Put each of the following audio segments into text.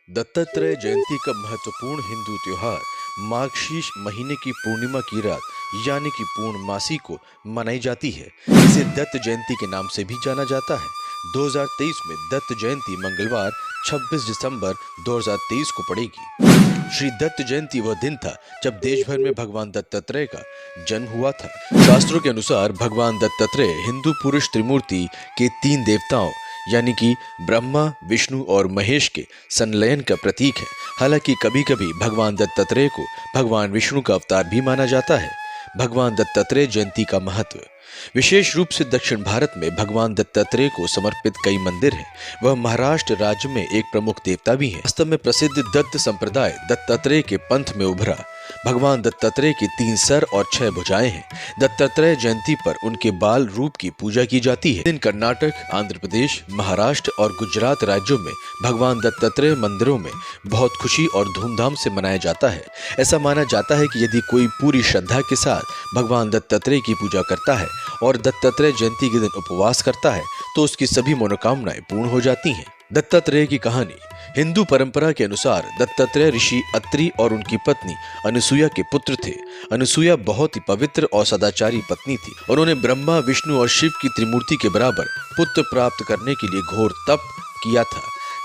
दत्तात्रेय जयंती का महत्वपूर्ण हिंदू त्योहार मार्गशीर्ष महीने की पूर्णिमा की रात यानी कि पूर्णमासी को मनाई जाती है। इसे दत्त जयंती के नाम से भी जाना जाता है। 2023 में दत्त जयंती मंगलवार 26 दिसंबर 2023 को पड़ेगी। श्री दत्त जयंती वह दिन था जब देश भर में भगवान दत्तात्रेय का जन्म हुआ था। शास्त्रों के अनुसार भगवान दत्तात्रेय हिंदू पुरुष त्रिमूर्ति के तीन देवताओं यानी कि ब्रह्मा, विष्णु और महेश के संलयन का प्रतीक है। हालांकि कभी कभी भगवान दत्तात्रेय को भगवान विष्णु का अवतार भी माना जाता है। भगवान दत्तात्रेय जयंती का महत्व विशेष रूप से दक्षिण भारत में भगवान दत्तात्रेय को समर्पित कई मंदिर हैं। वह महाराष्ट्र राज्य में एक प्रमुख देवता भी हैं। वास्तव में प्रसिद्ध दत्त संप्रदाय दत्तात्रेय के पंथ में उभरा। भगवान दत्तात्रेय के 3 सर और 6 भुजाएं हैं। दत्तात्रेय जयंती पर उनके बाल रूप की पूजा की जाती है। दिन कर्नाटक, आंध्र प्रदेश, महाराष्ट्र और गुजरात राज्यों में भगवान दत्तात्रेय मंदिरों में बहुत खुशी और धूमधाम से मनाया जाता है। ऐसा माना जाता है कि यदि कोई पूरी श्रद्धा के साथ भगवान दत्तात्रेय की पूजा करता है और दत्तात्रेय जयंती के दिन उपवास करता है तो उसकी सभी मनोकामनाएं पूर्ण हो जाती हैं। दत्तात्रेय की कहानी हिंदू परंपरा के अनुसार दत्तात्रेय ऋषि अत्रि और उनकी पत्नी अनुसुईया के पुत्र थे। अनुसुईया बहुत ही पवित्र और सदाचारी पत्नी थी। उन्होंने ब्रह्मा, विष्णु और शिव की त्रिमूर्ति के बराबर पुत्र प्राप्त करने के लिए घोर तप किया था।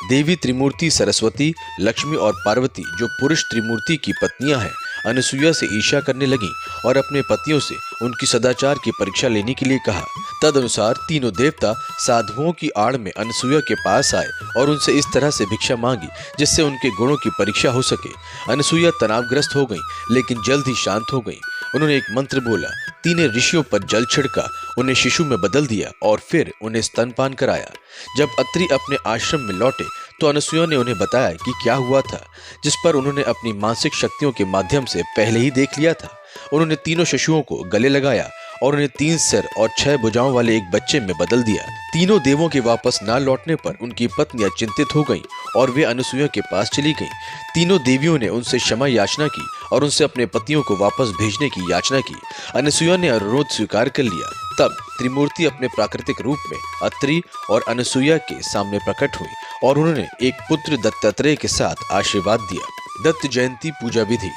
देवी त्रिमूर्ति सरस्वती, लक्ष्मी और पार्वती जो पुरुष त्रिमूर्ति की पत्नियां हैं, अनुसुईया से ईर्ष्या करने लगी और अपने पतियों से उनकी सदाचार की परीक्षा लेने के लिए कहा। तदनुसार तीनों देवता साधुओं की आड़ में अनुसुईया के पास आए और उनसे इस तरह से भिक्षा मांगी जिससे उनके गुणों की परीक्षा हो सके। अनुसुईया तनावग्रस्त हो गई लेकिन जल्द ही शांत हो गई। उन्होंने एक मंत्र बोला, तीनों ऋषियों पर जल छिड़का, उन्हें शिशु में बदल दिया और फिर उन्हें स्तनपान कराया। जब अत्रि अपने आश्रम में लौटे तो अनुसुईया ने उन्हें बताया कि क्या हुआ था, जिस पर उन्होंने अपनी मानसिक शक्तियों के माध्यम से पहले ही देख लिया था। उन्होंने तीनों शिशुओं को गले लगाया और उन्हें 3 सिर और 6 भुजाओं वाले एक बच्चे में बदल दिया। तीनों देवों के वापस न लौटने पर उनकी पत्नियां चिंतित हो गईं और वे अनुसुईया के पास चली गईं। तीनों देवियों ने उनसे क्षमा याचना की और उनसे अपने पतियों को वापस भेजने की याचना की। अनुसुईया ने अनुरोध स्वीकार कर लिया। तब त्रिमूर्ति अपने प्राकृतिक रूप में अत्रि और अनुसुईया के सामने प्रकट हुई और उन्होंने एक पुत्र दत्तात्रेय के साथ आशीर्वाद दिया। दत्त जयंती पूजा विधि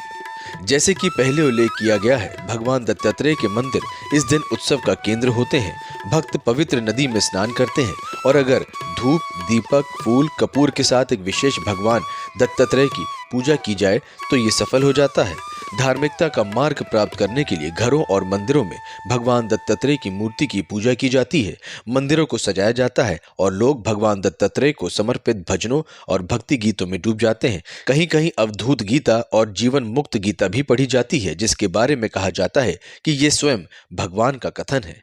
जैसे कि पहले उल्लेख किया गया है, भगवान दत्तात्रेय के मंदिर इस दिन उत्सव का केंद्र होते हैं। भक्त पवित्र नदी में स्नान करते हैं और अगर धूप, दीपक, फूल, कपूर के साथ एक विशेष भगवान दत्तात्रेय की पूजा की जाए तो ये सफल हो जाता है। धार्मिकता का मार्ग प्राप्त करने के लिए घरों और मंदिरों में भगवान दत्तात्रेय की मूर्ति की पूजा की जाती है। मंदिरों को सजाया जाता है और लोग भगवान दत्तात्रेय को समर्पित भजनों और भक्ति गीतों में डूब जाते हैं। कहीं कहीं अवधूत गीता और जीवन मुक्त गीता भी पढ़ी जाती है, जिसके बारे में कहा जाता है कि ये स्वयं भगवान का कथन है।